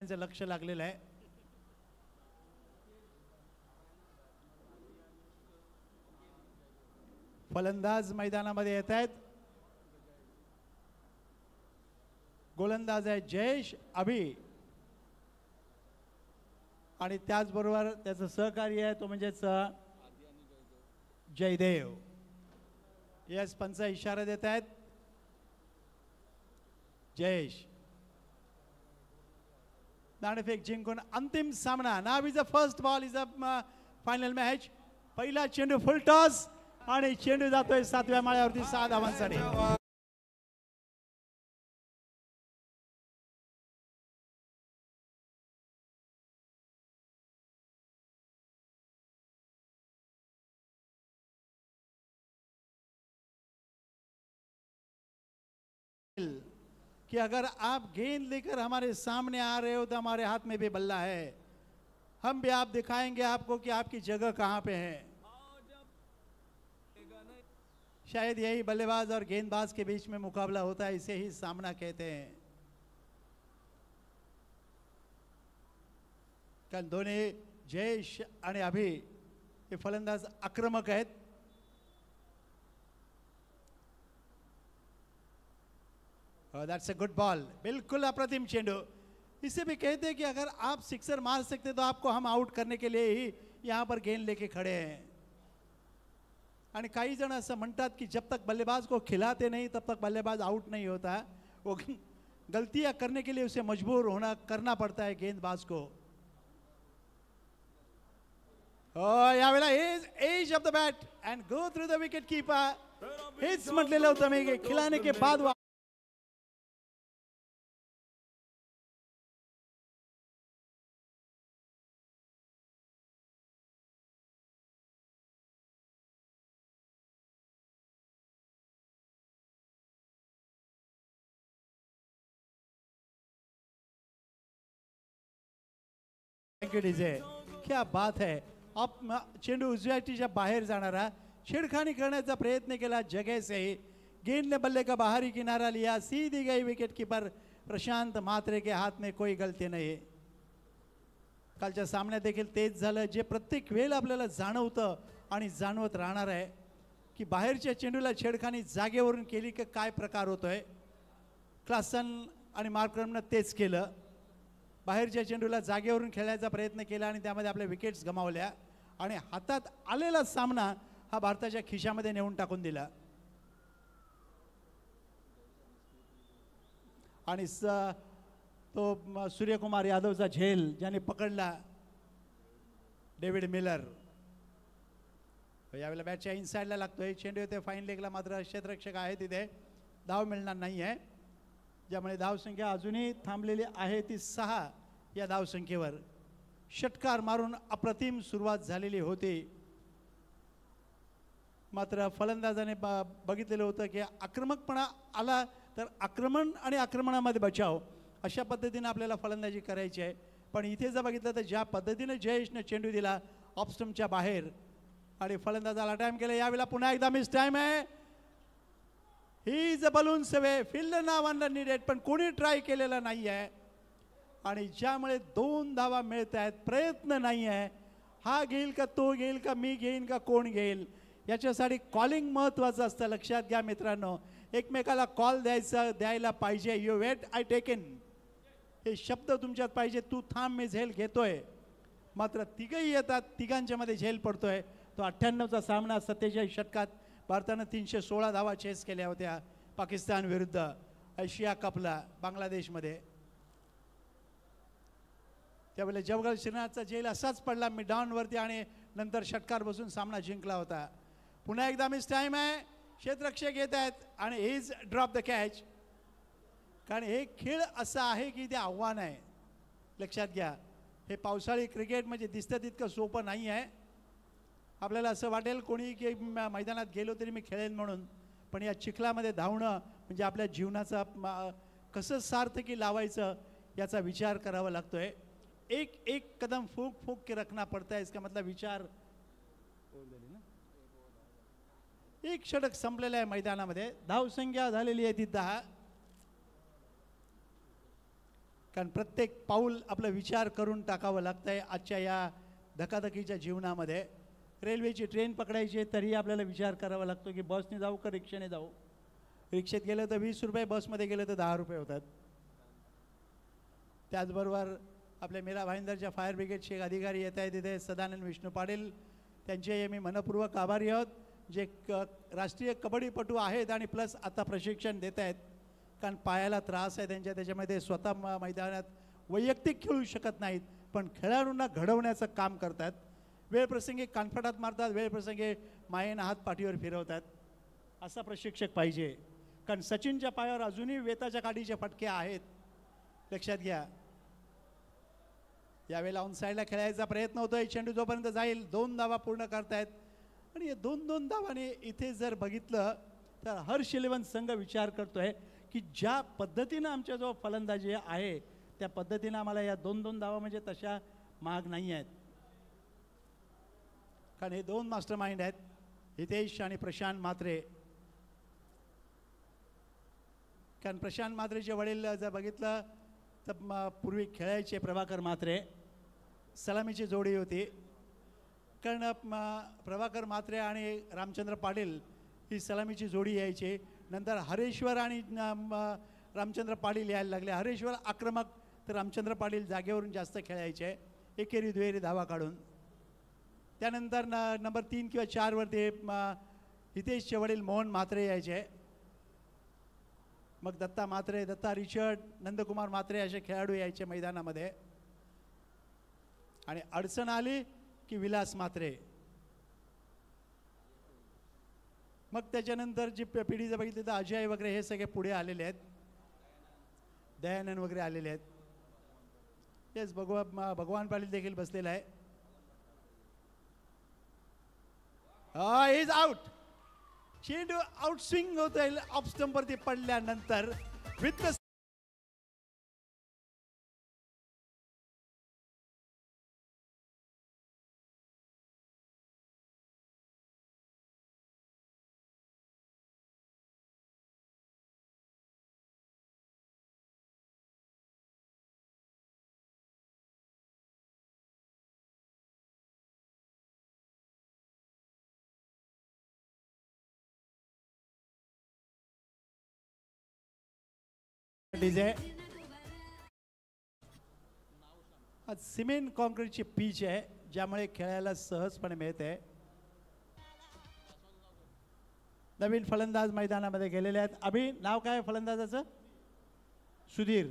त्यांचं लक्ष लागलेलं आहे. फलंदाज मैदानामध्ये येत आहेत. गोलंदाज आहे जयेश अभि आणि त्याचबरोबर त्याचं सहकारी आहे तो म्हणजेच जयदेव. यस पंच इशारा देत आहेत. जयेश नाणेफेक जिंकून अंतिम सामना. Now is a first ball is a final match. पहिला चेंडू फुल टॉस आणि चेंडू जातोय 7व्या माळ्यावरती 6 धावांसाठी. कि अगर आप गेंद लेकर हमारे सामने आ रहे हो तो हमारे हाथ में भी बल्ला है. हम भी आप दिखाएंगे आपको कि आपकी जगह कहां पे है. शायद यही बल्लेबाज और गेंदबाज के बीच में मुकाबला होता है. इसे ही सामना कहते हैं. कारण दोन्ही जयेश आणि अभि हे फलंदाज आक्रमक आहेत. That's a good ball. बिल्कुल अप्रतिम चेंडू. इसे भी कहते हैं कि अगर आप सिक्सर मार सकते तो आपको हम आउट करने के लिए ही यहाँ पर गेंद लेके खड़े हैं. आणि काही जण असं म्हणतात की जब तक बल्लेबाज को खिलाते नहीं तब तक बल्लेबाज आउट नहीं होता. वो गलतियां करने के लिए उसे मजबूर होना करना पड़ता है गेंदबाज को. यावेळेला edge of the bat and go through the wicket keeper. हेच म्हटलेलं होतं मी खिलाने के बाद डीजे. क्या बात है. चेंडू उजव्या बाहेर जाणारा छेडखानी करण्याचा प्रयत्न केला जगह से ही. गेंद ने बल्ले का बाहरी किनारा लिया. सीधी गई विकेट कीपर प्रशांत म्हात्रे के हाथ में कोई गलती नहीं. कालच्या सामन्यात देखील तेच झालं जे प्रत्येक वेळेला आपल्याला जाणवतं आणि जाणवत राहणार आहे की बाहेरच्या चेंडूला छेडखानी जागेवरून केली की काय प्रकार होतोय. क्लासन आणि मार्क्रमनं तेच केलं. बाहेरच्या चेंडूला जागेवरून खेळायचा प्रयत्न केला आणि त्यामध्ये आपल्या विकेट्स गमावल्या आणि हातात आलेला सामना हा भारताच्या खिशामध्ये नेऊन टाकून दिला. आणि तो सूर्यकुमार यादवचा झेल ज्याने पकडला डेव्हिड मिलर. यावेळेला बॅटच्या इनसाइडला लागतोय. चेंडू येते फाईन लेगला. मात्र क्षेत्ररक्षक आहे तिथे. धाव मिळणार नाही आहे. ज्यामुळे धावसंख्या अजूनही थांबलेली आहे ती 6 या धावसंख्येवर. षटकार मारून अप्रतिम सुरुवात झालेली होती. मात्र फलंदाजाने बघितलेलं होतं की आक्रमकपणा आला तर आक्रमण आणि आक्रमणामध्ये बचाव अशा पद्धतीने आपल्याला फलंदाजी करायची आहे. पण इथे जर बघितलं तर ज्या पद्धतीने जयेशने चेंडू दिला ऑफस्टंपच्या बाहेर आणि फलंदाजाला टाइम केला. यावेळेला पुन्हा एकदा मिस टाइम आहे. ही इज अ बलून सवे. फिल्डर नाव अंडर नीडेड पण कोणी ट्राय केलेला नाही आहे आणि ज्यामुळे 2 धावा मिळत आहेत. प्रयत्न नाही आहे. हा घेईल का तो घेईल का मी घेईन का कोण घेईल याच्यासाठी कॉलिंग महत्त्वाचं असतं. लक्षात घ्या मित्रांनो. एकमेकाला कॉल द्यायला पाहिजे. You wait I take in हे शब्द तुमच्यात पाहिजे. तू थांब मी झेल घेतोय. मात्र तिघही येतात. तिघांच्यामध्ये झेल पडतोय. तो 98चा सामना 47 षटकात भारतानं 316 धावा चेस केल्या होत्या पाकिस्तान विरुद्ध एशिया कपला बांगलादेशमध्ये. त्यावेळेला जवगल श्रीनाथचा झेल असाच पडला मिडॉनवरती आणि नंतर षटकार बसून सामना जिंकला होता. पुन्हा एकदा मिस टाइम आहे. क्षेत्ररक्षक येत आहेत आणि इज ड्रॉप द कॅच. कारण हे खेळ असा आहे की ते आव्हान आहे. लक्षात घ्या. हे पावसाळी क्रिकेट म्हणजे दिसतं तितकं सोपं नाही आहे. आपल्याला असं वाटेल कोणी की मैदानात गेलो तरी मी खेळेन म्हणून. पण या चिखलामध्ये धावणं म्हणजे आपल्या जीवनाचा कसं सार्थकी लावायचं याचा विचार करावा लागतोय. एक कदम फूक फूक के रखना पड़ता है. इसका मतलब विचार. एक षटक संपलेलं आहे मैदानामध्ये. धावसंख्या झालेली आहे ती 10. कारण प्रत्येक पाऊल आपलं विचार करून टाकावं लागतं आहे आजच्या या धकाधकीच्या जीवनामध्ये. रेल्वेची ट्रेन पकडायची तरीही आपल्याला विचार करावा लागतो की बसने जाऊ का रिक्षाने जाऊ. रिक्षेत गेलं तर 20 रुपये, बसमध्ये गेलं तर 10 रुपये होतात. त्याचबरोबर आपल्या मीरा भाईंदरच्या फायर ब्रिगेडचे एक अधिकारी येत आहेत तिथे, सदानंद विष्णू पाटील, त्यांचे मी मनपूर्वक आभारी आहोत, जे राष्ट्रीय कबड्डीपटू आहेत आणि प्लस आता प्रशिक्षण देत आहेत. कारण पायाला त्रास आहे त्यांच्या, त्याच्यामध्ये स्वतः मैदानात वैयक्तिक खेळू शकत नाहीत, पण खेळाडूंना घडवण्याचं काम करतात. वेळप्रसंगी कानफटात मारतात, वेळप्रसंगी मायेनं हात पाठीवर फिरवतात. असा प्रशिक्षक पाहिजे. कारण सचिनच्या पायावर अजूनही वेताच्या काठीचे फटके आहेत, लक्षात घ्या. यावेळेला ऑन साईडला खेळायचा प्रयत्न होतोय, चेंडू जोपर्यंत जाईल 2 धावा पूर्ण करतायत. आणि या 2-2 धावाने इथे जर बघितलं तर हर्ष इलेव्हन संघ विचार करतोय की ज्या पद्धतीनं आमच्याजवळ फलंदाजी आहे त्या पद्धतीनं आम्हाला या 2-2 धावा म्हणजे तशा महाग नाही आहेत. कारण हे 2 मास्टर माइंड आहेत, हितेश आणि प्रशांत म्हात्रे. कारण प्रशांत म्हात्रेचे वडील जर बघितलं तर पूर्वी खेळायचे प्रभाकर म्हात्रे, सलामीची जोडी होती. कारण प्रभाकर म्हात्रे आणि रामचंद्र पाटील ही सलामीची जोडी यायची. नंतर हरेश्वर आणि रामचंद्र पाटील यायला लागले. हरेश्वर आक्रमक तर रामचंद्र पाटील जागेवरून जास्त खेळायचे, एकेरी दुहेरी धावा काढून. त्यानंतर नंबर 3 किंवा 4 वरती हितेशचे वडील मोहन म्हात्रे यायचे. मग दत्ता म्हात्रे, दत्ता रिचर्ड, नंदकुमार म्हात्रे असे खेळाडू यायचे मैदानामध्ये. आणि अडचण आली की विलास म्हात्रे. मग त्याच्यानंतर जी पिढी जर बघितली तर अजय वगैरे हे सगळे पुढे आलेले आहेत, दयानंद वगैरे आलेले आहेत. तेच भगवान पाटील देखील बसलेला आहे. Is out. चेंडू आउट स्विंग होत आहे ऑफ स्टंपवरती पडल्यानंतर विथ डीजे. आज सिमेंट कॉन्क्रीटची पिच आहे ज्यामुळे खेळायला सहजपणे मिळते. नवीन फलंदाज मैदानामध्ये गेलेले आहेत. अभि, नाव काय फलंदाजाचं? सुधीर.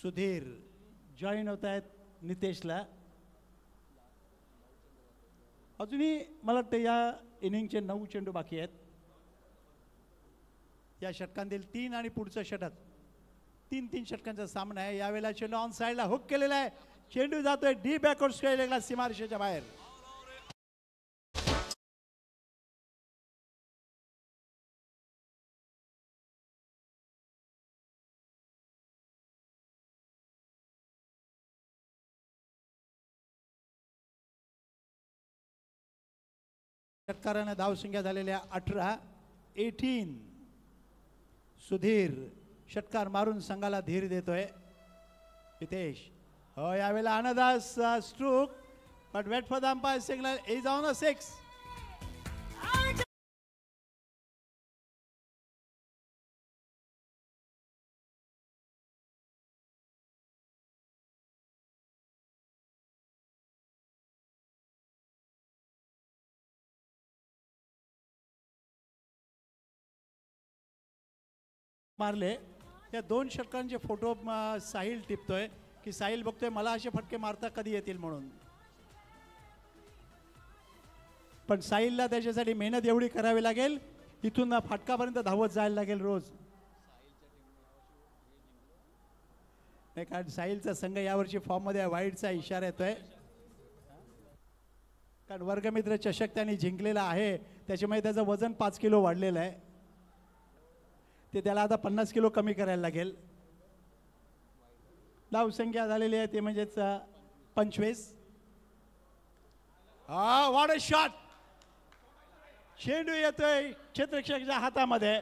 सुधीर जॉईन होत आहेत नितेशला. अजूनही मला वाटतं या इनिंगचे 9 चेंडू बाकी आहेत. या षटकांतील 3 आणि पुढचं षटक 3-3 षटकांचा सामना आहे. यावेळेला चेंडू ऑन साईडला हुक केलेला आहे. चेंडू जातोय डी बॅकवर्ड स्क्वेअरला सीमारेषेच्या बाहेर. षटकारानं धावसंख्या झालेल्या 18. सुधीर षटकार मारून संघाला धीर देतोय. हितेश यावेळेला अनदास stroke but wait for the umpire signal is on a 6. मारले. या 2 षटकांचे फोटो साहिल टिपतोय की साहिल बघतोय मला असे फटके मारता कधी येतील म्हणून. पण साहिलला त्याच्यासाठी मेहनत एवढी करावी लागेल, इथून फाटकापर्यंत धावत जायला लागेल रोज. नाही कारण साहिलचा संघ यावर्षी फॉर्ममध्ये वाईटचा इशारा येतोय. कारण वर्गमित्र चषक त्यांनी जिंकलेला आहे, त्याच्यामुळे त्याचं वजन 5 किलो वाढलेलं आहे. ते त्याला आता 50 किलो कमी करायला लागेल. धावसंख्या झालेली आहे ते म्हणजेच 25. What a shot. चेंडू येतोय क्षेत्ररक्षकाच्या हातामध्ये.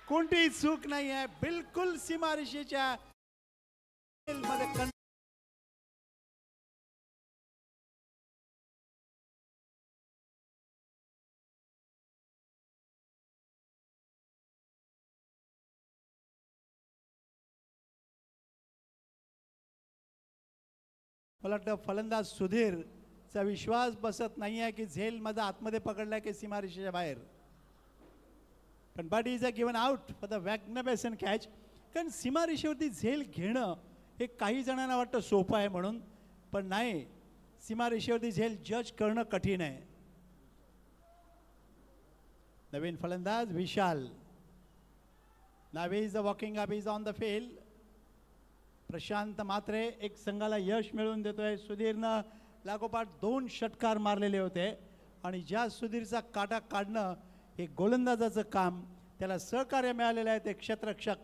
कोणतीही चूक नाही आहे, बिलकुल सीमारेषेच्या मध्ये मला वाटतं फलंदाज सुधीरचा विश्वास बसत नाही आहे की झेल मध्ये आतमध्ये पकडलाय की सीमारेषेच्या बाहेर. पण but is a given out for the वॅग्नबेसन कॅच. कारण सीमारेषेवरती झेल घेणं हे काही जणांना वाटतं सोपं आहे म्हणून, पण नाही, सीमारेषेवरती झेल जज करणं कठीण आहे. नवीन फलंदाज Vishal. Now is the walking up is on the field. Prashant Matre एक संघाला यश मिळवून देतोय. सुधीरनं लागोपाठ 2 षटकार मारलेले होते आणि ज्या सुधीरचा काटा काढणं हे गोलंदाजाचं काम, त्याला सहकार्य मिळालेलं आहे. ते क्षेत्ररक्षक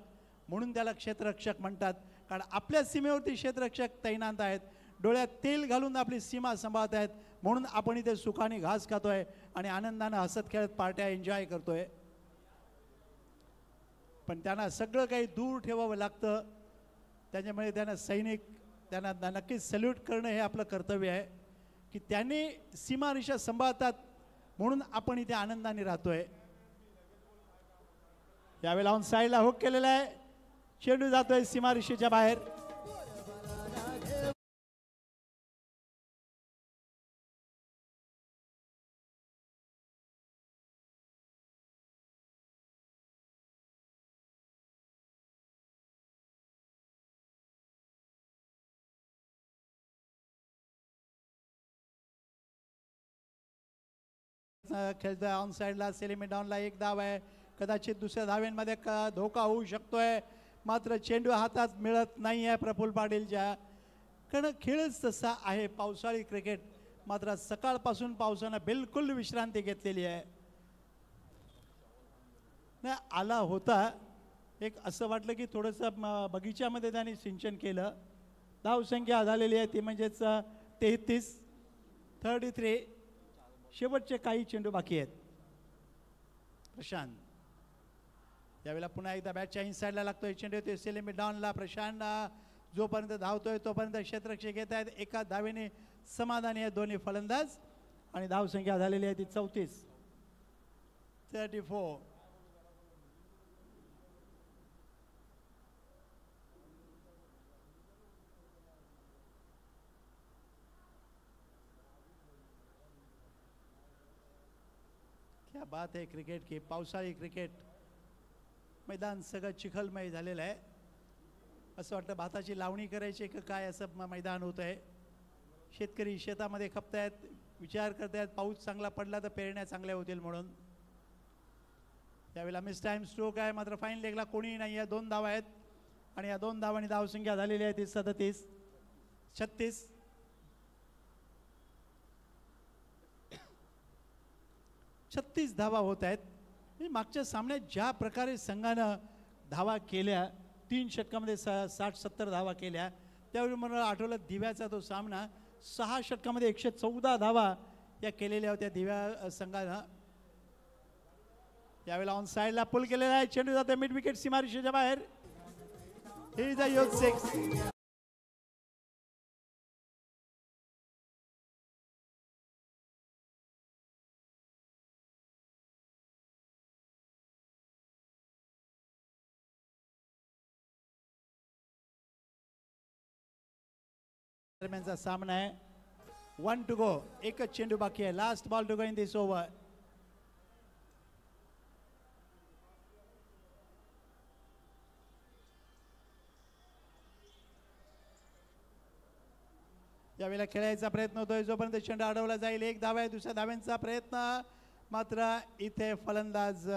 म्हणून त्याला क्षेत्ररक्षक म्हणतात, कारण आपल्या सीमेवरती क्षेत्ररक्षक तैनात आहेत, डोळ्यात तेल घालून आपली सीमा सांभाळत आहेत, म्हणून आपण इथे सुखाने घास खातोय आणि आनंदानं हसत खेळत पार्ट्या एन्जॉय करतोय. पण त्यांना सगळं काही दूर ठेवावं लागतं. त्याच्यामुळे त्यांना सैनिक त्यांना नक्कीच सल्यूट करणं हे आपलं कर्तव्य आहे की त्यांनी सीमारेषा सांभाळतात म्हणून आपण इथे आनंदाने राहतोय. यावेळेला ऑन साईडला हुक केलेला आहे. चेंडू जातोय सीमारेषेच्या बाहेर. खेळतोय ऑन साईडला. सेलिमी डाऊनला 1 धाव आहे. कदाचित दुसऱ्या धावेमध्ये धोका होऊ शकतोय, मात्र चेंडू हातात मिळत नाही आहे प्रफुल्ल पाटीलच्या. कारण खेळच तसा आहे पावसाळी क्रिकेट. मात्र सकाळपासून पावसानं बिलकुल विश्रांती घेतलेली आहे. नाही आला होता, एक असं वाटलं की थोडंसं बगीच्यामध्ये त्यांनी सिंचन केलं. धावसंख्या झालेली आहे ती म्हणजेच 33. शेवटचे काही चेंडू बाकी आहेत. प्रशांत यावेळेला पुन्हा एकदा बॅटच्या इनसाईडला लागतोय चेंडू. ते सेलिमी डाऊनला. प्रशांत जोपर्यंत धावतोय तोपर्यंत क्षेत्ररक्षक घेत आहेत. एका धावेने समाधानी आहेत दोन्ही फलंदाज आणि धावसंख्या झालेली आहे ती 34. क्या बात आहे क्रिकेट की. पावसाळी क्रिकेट मैदान सगळं चिखलमय झालेलं आहे. असं वाटतं भाताची लावणी करायची का काय असं मैदान होत आहे. शेतकरी शेतामध्ये खपतायत, विचार करतायत पाऊस चांगला पडला तर पेरण्या चांगल्या होतील म्हणून. यावेळेला मिस टाइम स्ट्रोक आहे, मात्र फाईन लेगला कोणीही नाही आहे. 2 धावा आहेत आणि या 2 धावांनी धावसंख्या झालेली आहे ती 36. 36 धावा होत आहेत. मागच्या सामन्यात ज्या प्रकारे संघानं धावा केल्या, 3 षटकामध्ये 60-70 धावा केल्या, त्यावेळी मला आठवलं दिव्याचा तो सामना. 6 षटकामध्ये 114 धावा या केलेल्या होत्या दिव्या संघानं. यावेळेला ऑन साईडला पुल केलेला आहे. चेंडू जाते मिड विकेट सीमारेषेच्या बाहेर. हे इज अ ह्यूज 6. दरम्यानचा सामना आहे. 1 to go. एकच चेंडू बाकी आहे. Last ball to go in this over. यावेळेला खेळायचा प्रयत्न होतोय जोपर्यंत चेंडू अडवला जाईल. 1 धाव आहे. दुसऱ्या धाव्यांचा प्रयत्न, मात्र इथे फलंदाज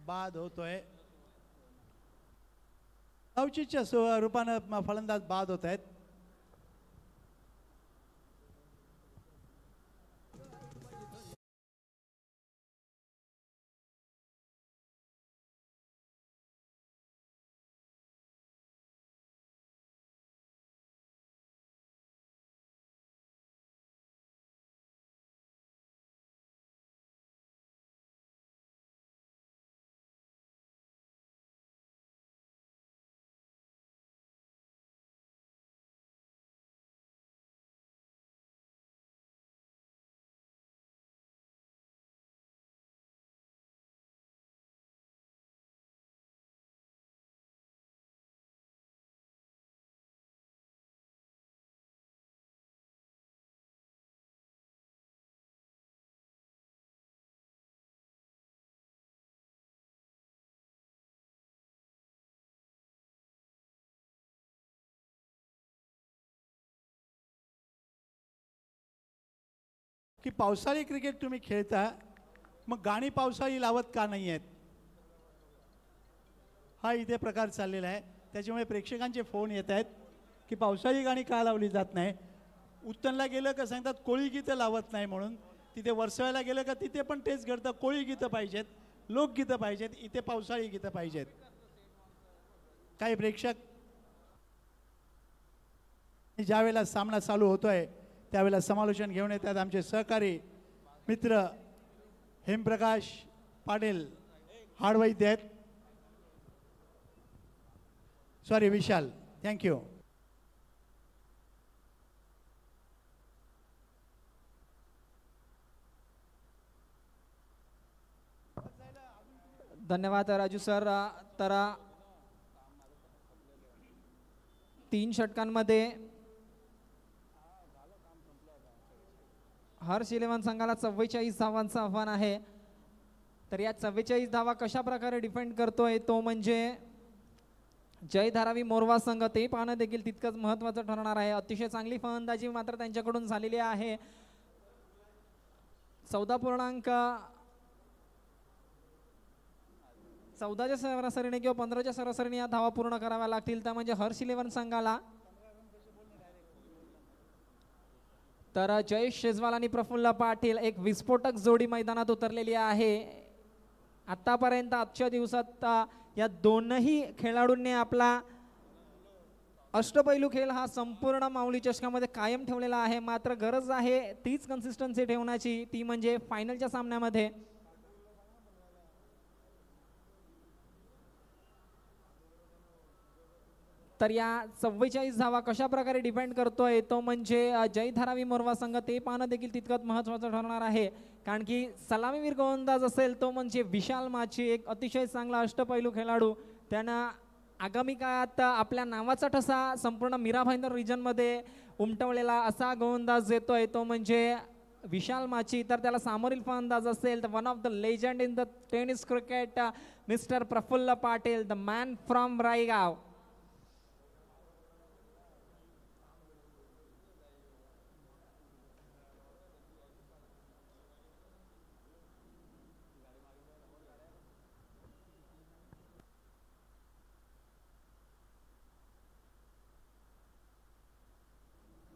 बाद होतोय. अवचितच्या रूपानं फलंदाज बाद होत आहेत. की पावसाळी क्रिकेट तुम्ही खेळता, मग गाणी पावसाळी लावत का नाही आहेत, हा इथे प्रकार चाललेला आहे. त्याच्यामुळे प्रेक्षकांचे फोन येत आहेत की पावसाळी गाणी का लावली जात नाही. उत्तनला गेलं का सांगतात कोळी गीतं लावत नाही म्हणून. तिथे वर्सळ्याला गेलं का तिथे पण तेच घडतं, कोळी गीतं पाहिजेत, लोकगीतं पाहिजेत, इथे पावसाळी गीतं पाहिजेत. काही प्रेक्षक ज्यावेळेला सामना चालू होतोय त्यावेळेला समालोचन घेऊन येतात आमचे सहकारी मित्र हेमप्रकाश पाटील हाडवैद्य आहेत. सॉरी विशाल, थँक्यू. धन्यवाद राजू सर. तर 3 षटकांमध्ये हर्ष इलेव्हन संघाला 44 धावांचं आव्हान आहे. तर या 44 धावा कशा प्रकारे डिफेंड करतोय तो म्हणजे जय धारावी मोरवा संघ, ते पाहणं देखील तितकंच महत्त्वाचं ठरणार आहे. अतिशय चांगली फलंदाजी मात्र त्यांच्याकडून झालेली आहे. 14च्या सरासरीने किंवा 15च्या सरासरीने या धावा पूर्ण कराव्या लागतील. त्या म्हणजे हर्ष इलेव्हन संघाला. तर जयेश शेजवाल आणि प्रफुल्ल पाटील एक विस्फोटक जोडी मैदानात उतरलेली आहे. आतापर्यंत आजच्या दिवसात या दोनही खेळाडूंनी आपला अष्टपैलू खेळ हा संपूर्ण माऊली चषकामध्ये कायम ठेवलेला आहे. मात्र गरज आहे तीच कन्सिस्टन्सी ठेवण्याची, ती म्हणजे फायनलच्या सामन्यामध्ये. तर या 44 धावा कशा प्रकारे डिपेंड करतोय तो म्हणजे जय धारावी मोरवा संघ, ते पाहणं देखील तितकंच महत्त्वाचं ठरणार आहे. कारण की सलामीवीर गोलंदाज असेल तो म्हणजे विशाल माची, एक अतिशय चांगला अष्टपैलू खेळाडू. त्यानं आगामी काळात आपल्या नावाचा ठसा संपूर्ण मीरा भाईंदर रिजनमध्ये उमटवलेला असा गोलंदाज येतोय तो म्हणजे विशाल माची. तर त्याला सामोरील फलंदाज असेल तर one of the legend in the tennis cricket mister Praful Patil, the man from Raigaon.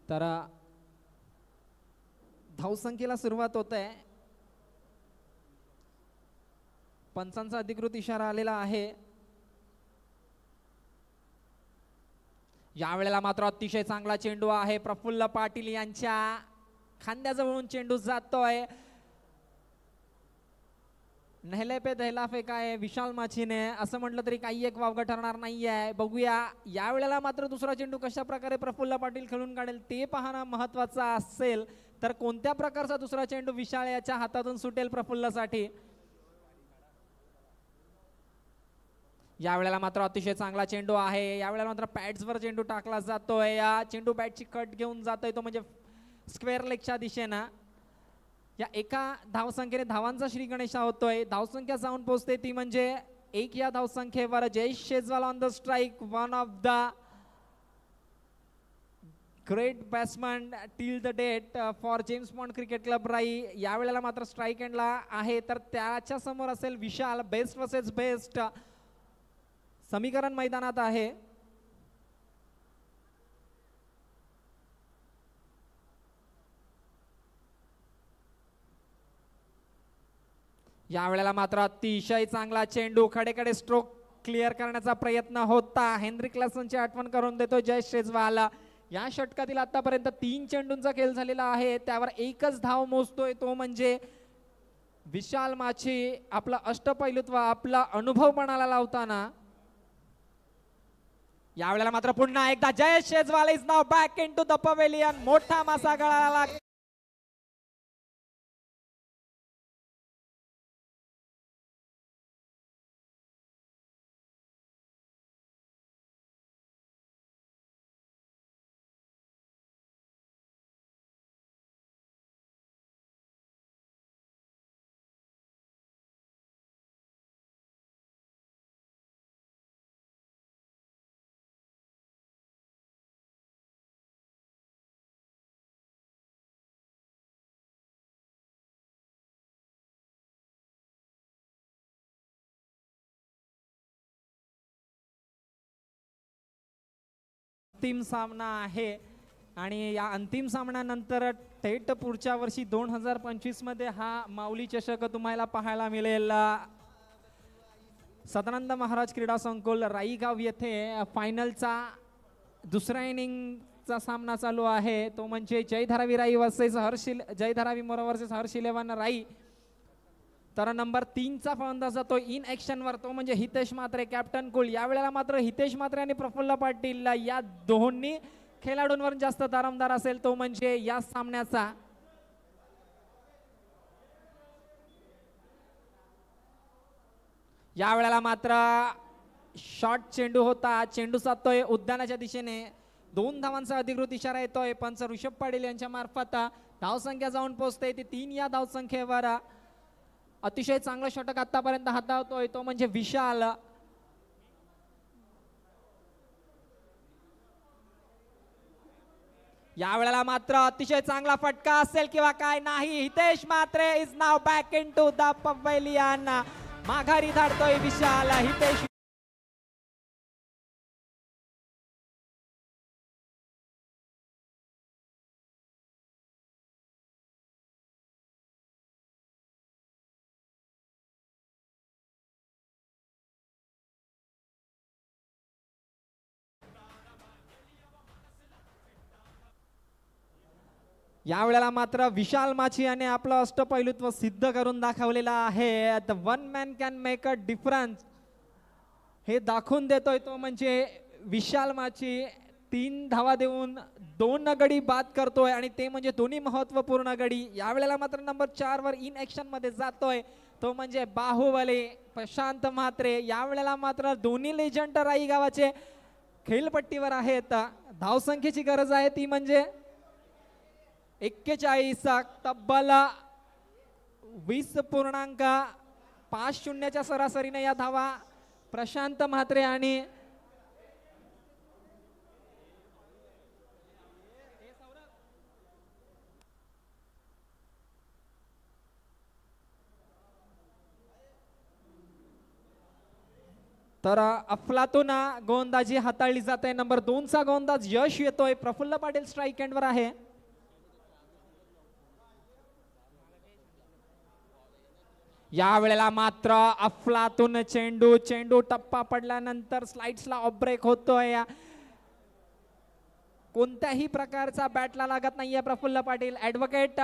तर धावसंख्येला सुरुवात होत आहे. पंचांचा अधिकृत इशारा आलेला आहे. यावेळेला मात्र अतिशय चांगला चेंडू आहे. प्रफुल्ल पाटील यांच्या खांद्याजवळून चेंडू जातोय. नेहले पे दहला फेका आहे विशाल माचीने, असं म्हटलं तरी काही एक वावगं ठरणार नाही आहे. बघूया यावेळेला मात्र दुसरा चेंडू कशा प्रकारे प्रफुल्ल पाटील खेळून काढेल ते पाहणं महत्वाचं असेल. तर कोणत्या प्रकारचा दुसरा चेंडू विशाल याच्या हातातून सुटेल प्रफुल्लसाठी. यावेळेला मात्र अतिशय चांगला चेंडू आहे. यावेळेला मात्र पॅड्सवर चेंडू टाकला जातोय. या चेंडू बॅटची कट घेऊन जातोय तो म्हणजे स्क्वेअर लेगच्या दिशेनं. या एका धावसंख्येने धावांचा श्री गणेशा होतोय. धावसंख्या जाऊन पोहोचते ती म्हणजे 1 या धावसंख्येवर Jayesh Shejwal on the strike, one of the great batsman till the date for James Bond cricket club Rai. यावेळेला मात्र स्ट्राईक एंडला आहे. तर त्याच्या समोर असेल विशाल. बेस्ट वर्सेस बेस्ट समीकरण मैदानात आहे. यावेळेला मात्र अतिशय चांगला चेंडू, खडेकडे स्ट्रोक क्लिअर करण्याचा प्रयत्न होता. हेनरी क्लासनची आठवण करून देतो जयेश शेजवाल. या षटकातील आतापर्यंत 3 चेंडूंचा खेळ झालेला आहे, त्यावर एकच धाव मोजतोय तो म्हणजे विशाल माची. आपला अष्टपैलुत्व, आपला अनुभव पणाला लावताना. यावेळेला मात्र पुन्हा एकदा Jayesh Shejwal is now back into the pavilion. मोठा मासा गळाला. अंतिम सामना आहे आणि या अंतिम सामन्यानंतर थेट पुढच्या वर्षी 2025 मध्ये हा माऊली चषक तुम्हाला पाहायला मिळेल. सदानंद महाराज क्रीडा संकुल राईगाव येथे फायनलचा दुसऱ्या इनिंगचा सामना चालू आहे. तो म्हणजे जय धारावी राई वर्सेस जय धारावी मोरा वर्सेस हर्ष इलेव्हन राई. तर नंबर 3 चा फलंदाज जातो इन ऍक्शन वर, तो म्हणजे हितेश म्हात्रे कॅप्टन कुल. यावेळेला मात्र हितेश म्हात्रे आणि प्रफुल्ल पाटील या दोन्ही खेळाडूंवर जास्त दारमदार असेल तो म्हणजे या सामन्याचा. यावेळेला मात्र शॉर्ट चेंडू होता, चेंडू साधतोय उद्यानाच्या दिशेने. 2 धावांचा अधिकृत इशारा येतोय पंच ऋषभ पाटील यांच्या मार्फत. धावसंख्या जाऊन पोहोचते ती 3 या धावसंख्येवर. अतिशय चांगला षटक आतापर्यंत हाताळतोय तो म्हणजे विशाल. यावेळेला मात्र अतिशय चांगला फटका असेल किंवा काय नाही. Hitesh Mhatre is now back into the pavilion. माघारी धाडतोय विशाल. हितेश यावेळेला मात्र विशाल माची याने आपलं अष्टपैलुत्व सिद्ध करून दाखवलेलं आहे. The one man can make a difference हे दाखवून देतोय तो म्हणजे विशाल माची. 3 धावा देऊन 2 गडी बाद करतोय आणि ते म्हणजे दोन्ही महत्वपूर्ण गडी. यावेळेला मात्र नंबर 4 वर इन ऍक्शन मध्ये जातोय तो म्हणजे बाहुबली प्रशांत म्हात्रे. यावेळेला मात्र दोन्ही लेजंड राई गावाचे खेळपट्टीवर आहेत. धावसंख्येची गरज आहे ती म्हणजे 41. तब्बल 20.50 सरासरीने या धावा प्रशांत म्हात्रे आणि तर अफलातून गोलंदाजी हाताळली जाते. नंबर 2 चा गोलंदाज यश येतोय. प्रफुल्ल पाटील स्ट्राईक एंडवर आहे. यावेळेला मात्र अफलातून चेंडू टप्पा पडल्यानंतर स्लाइड्सला ऑफ ब्रेक होतोय. कोणत्याही प्रकारचा बॅटला लागत नाहीये प्रफुल्ल पाटील. ऍडव्होकेट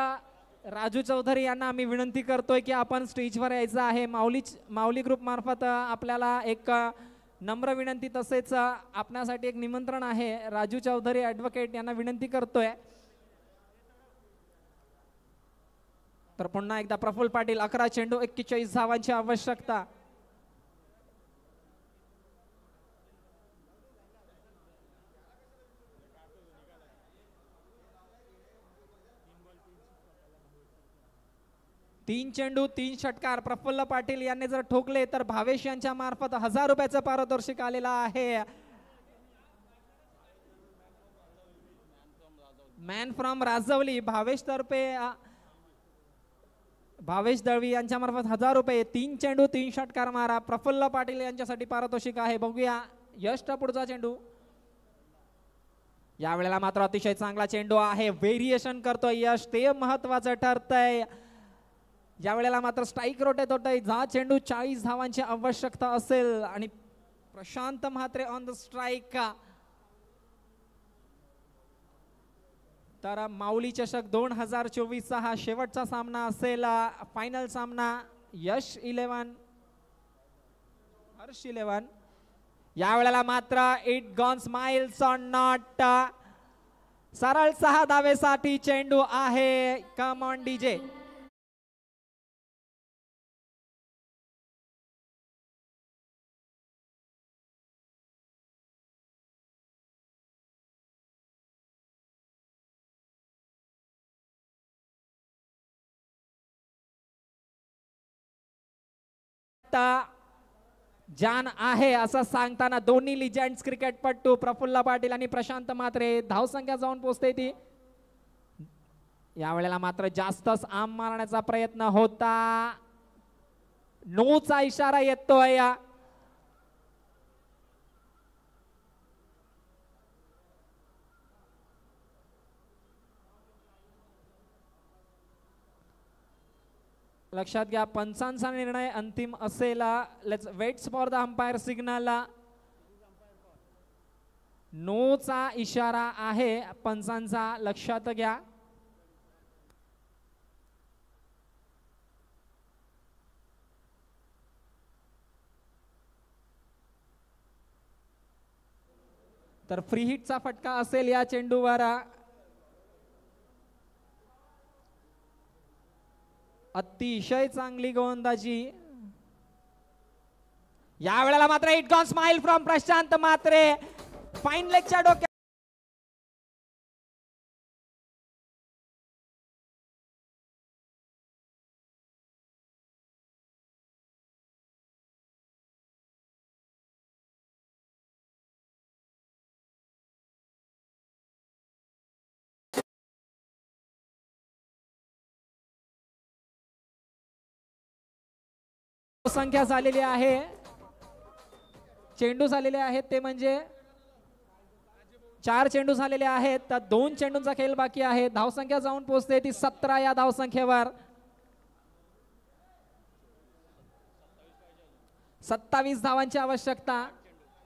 राजू चौधरी यांना आम्ही विनंती करतोय की आपण स्टेजवर यायचं आहे. माऊली ग्रुप मार्फत आपल्याला एक नम्र विनंती तसेच आपल्यासाठी एक निमंत्रण आहे. राजू चौधरी ऍडव्होकेट यांना विनंती करतोय. तर पुन्हा एकदा प्रफुल्ल पाटील 11 चेंडू 41 धावांची आवश्यकता. तीन चेंडू 3 षटकार. प्रफुल्ल पाटील यांनी जर ठोकले तर भावेश यांच्या मार्फत 1000 रुपयाचं पारितोषिक आलेलं आहे. मॅन फ्रॉम राजवली भावेश तर्फे भावेश दळवी यांच्या मार्फत 1000 रुपये. 3 चेंडू 3 षटकार मारा. प्रफुल्ल पाटील यांच्यासाठी पारितोषिक आहे. बघूया यशचा पुढचा चेंडू. यावेळेला मात्र अतिशय चांगला चेंडू आहे. व्हेरिएशन करतोय यश, ते महत्वाचं ठरतंय. यावेळेला मात्र स्ट्राईक रोटेट होतोय. जा चेंडू 40 धावांची आवश्यकता असेल आणि Prashant Mhatre on the strike. तर माऊली चषक 2024 हा शेवटचा सामना असेल. फायनल सामना यश 11 हर्ष 11. यावेळेला मात्र it gone smiles on not. सरळ 6 धावेसाठी चेंडू आहे. Come on DJ. जान आहे असं सांगताना दोन्ही लिजंड्स क्रिकेटपटू प्रफुल्ल पाटील आणि प्रशांत म्हात्रे. धावसंख्या जाऊन पोहोचते ती. यावेळेला मात्र जास्तच आम मारण्याचा प्रयत्न होता. नोचा इशारा येतोय. लक्षात घ्या पंचांचा निर्णय अंतिम असेल. Let's waits for the umpire signal. No चा इशारा आहे पंचांचा, लक्षात घ्या. तर फ्री हिटचा फटका असेल या चेंडूवर. अतिशय चांगली गोलंदाजी या वेळेला. मात्र it gone smile from Prashant Mhatre. Fine लेगच्या डोक्यात संख्या झालेली आहे. चेंडू झालेले आहेत ते म्हणजे 4 चेंडू झालेले आहेत. तर 2 चेंडूंचा खेळ बाकी आहे. धावसंख्या जाऊन पोहोचते ती 17 या धावसंख्येवर. 27 धावांची आवश्यकता.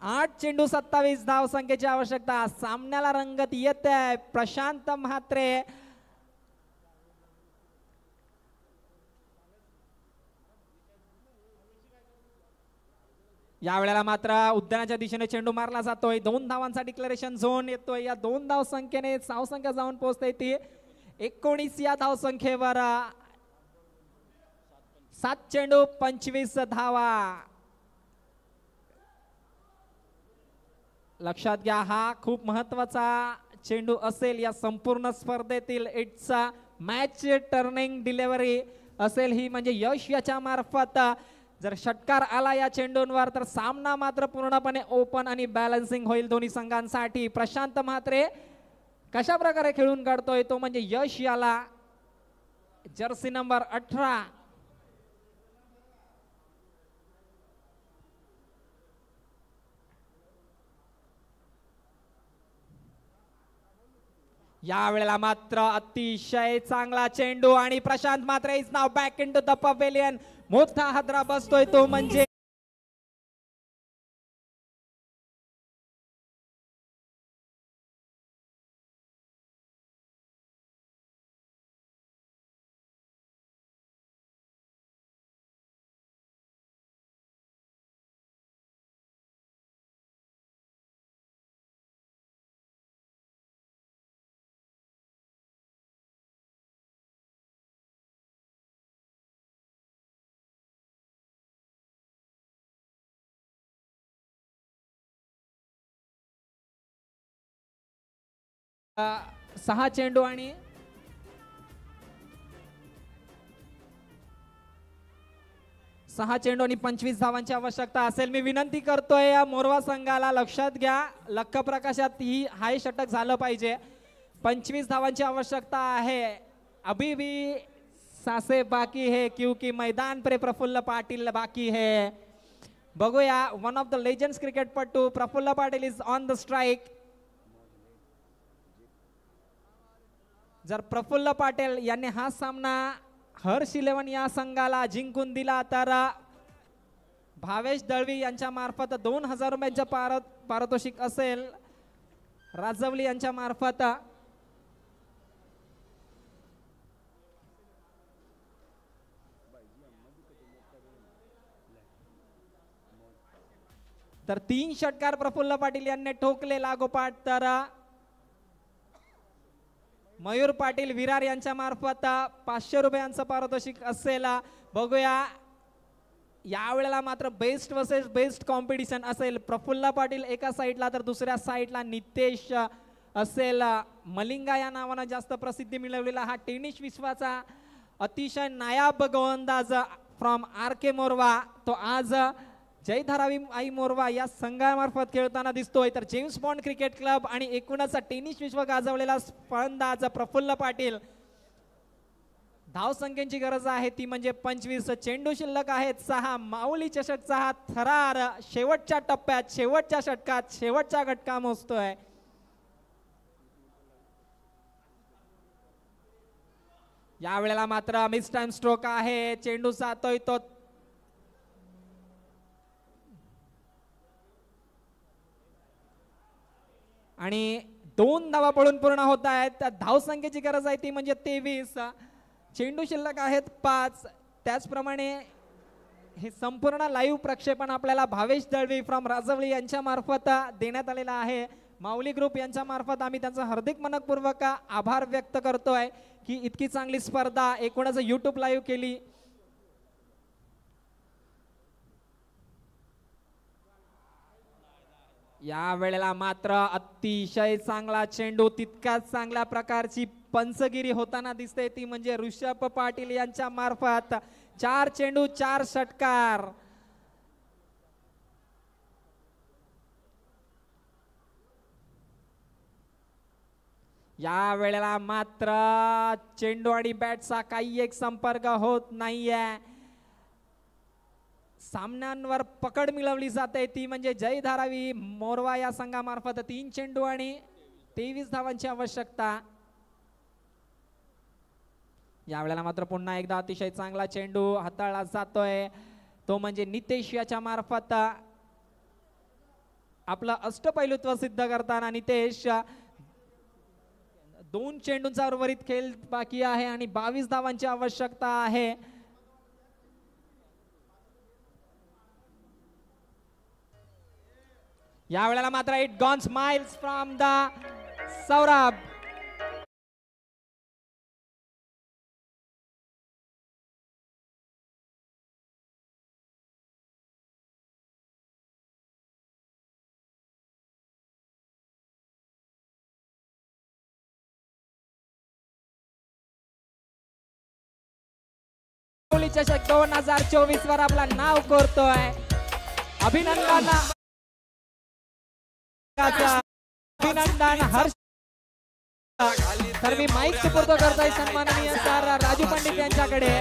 8 चेंडू 27 धावसंख्येची आवश्यकता. सामन्याला रंगत येत आहे. प्रशांत म्हात्रे या वेळेला मात्र उद्यानाच्या दिशेने चेंडू मारला जातोय. 2 धावांचा डिक्लेरेशन झोन येतोय. या 2 धावसंख्येने धावसंख्या जाऊन पोहोचते ती 19 या धावसंख्येवर. 7 चेंडू 25 धावा. लक्षात घ्या हा खूप महत्वाचा चेंडू असेल या संपूर्ण स्पर्धेतील. इट्स मॅच टर्निंग डिलिव्हरी असेल ही, म्हणजे यश याच्या मार्फत जर षटकार आला या चेंडूंवर तर सामना मात्र पूर्णपणे ओपन आणि बॅलन्सिंग होईल दोन्ही संघांसाठी. प्रशांत म्हात्रे कशा प्रकारे खेळून काढतोय तो म्हणजे यश याला. जर्सी नंबर 18 या वेळेला मात्र अतिशय चांगला चेंडू आणि Prashant Mhatre is now back into the pavilion. मोठा हादरा बसतोय तो म्हणजे सहा चेंडू आणि 25 धावांची आवश्यकता असेल. मी विनंती करतोय या मोरवा संघाला, लक्षात घ्या लक्क प्रकाशात ही हाय षटक झालं पाहिजे. 25 धावांची आवश्यकता आहे. अभी भी सासे बाकी है क्योंकि मैदान पर प्रफुल्ल पाटील बाकी है. बघूया वन ऑफ द लेजेंड्स क्रिकेटपटू Praful Patil is on the strike. जर प्रफुल्ल पाटील यांनी हा सामना हर्ष 11 या संघाला जिंकून दिला तर भावेश दळवी यांच्या मार्फत 2000 रुपयांच्या पारितोषिक असेल. राजवली यांच्या मार्फत तर 3 षटकार प्रफुल्ल पाटील यांनी ठोकले लागोपाठ. तर मयूर पाटील विरार यांच्या मार्फत 500 रुपयांचं पारितोषिक असेल. बघूया यावेळेला मात्र बेस्ट वर्सेस बेस्ट कॉम्पिटिशन असेल. प्रफुल्ल पाटील एका साईडला तर दुसऱ्या साईडला नितेश असेल. मलिंगा या नावानं जास्त प्रसिद्धी मिळवलेला हा टेनिस विश्वाचा अतिशय नायाब गोलंदाज फ्रॉम RK मोरवा तो आज जय धारावी आई मोरवा या संघामार्फत खेळताना दिसतोय. तर जेम्स बॉन्ड क्रिकेट क्लब आणि एकूणच टेनिस विश्व गाजवलेला फलंदाज प्रफुल्ल पाटील. धावसंख्येची गरज आहे ती म्हणजे 25. चेंडू शिल्लक आहेत 6. माऊली चषकचा हा थरार शेवटच्या टप्प्यात शेवटच्या षटकात शेवटच्या घटका मोजतोय. या वेळेला मात्र मिस टाइम स्ट्रोक आहे, चेंडू जातोय तो आणि 2 धावा पडून पूर्ण होत आहेत. धाव संख्येची गरज आहे ती म्हणजे 23. चेंडू शिल्लक आहेत 5. त्याचप्रमाणे हे संपूर्ण लाईव्ह प्रक्षेपण आपल्याला भावेश दळवी फ्रॉम राजवली यांच्या मार्फत देण्यात आलेला आहे. माऊली ग्रुप यांच्या मार्फत आम्ही त्यांचा हार्दिक मनपूर्वक आभार व्यक्त करतोय की इतकी चांगली स्पर्धा एकूणच YouTube लाईव्ह केली. या वेळेला मात्र अतिशय चांगला चेंडू, तितकाच चांगल्या प्रकारची पंचगिरी होताना दिसते ती म्हणजे ऋषभ पाटील यांच्या मार्फत. 4 चेंडू 4 षटकार. या वेळेला मात्र चेंडू आणि बॅटचा काही एक संपर्क होत नाहीये. सामन्यांवर पकड मिळवली जाते ती म्हणजे जय धारावी मोरवा या संघामार्फत. 3 चेंडू आणि 23 धावांची आवश्यकता. या वेळेला मात्र पुन्हा एकदा अतिशय चांगला चेंडू हाताळला जातोय तो म्हणजे नितेश याच्या मार्फत. आपलं अष्टपैलुत्व सिद्ध करताना नितेश 2 चेंडूंचा उर्वरित खेळ बाकी आहे आणि 22 धावांची आवश्यकता आहे. या वेळेला मात्र it gone smiles from the Saurabh. चषक 2024 वर आपला नाव कोरतोय. अभिनंदन अभिनंदन हर्ष. तर मी माईक सुपूर्द करतोय सन्माननीय सर राजू पंडित यांच्याकडे.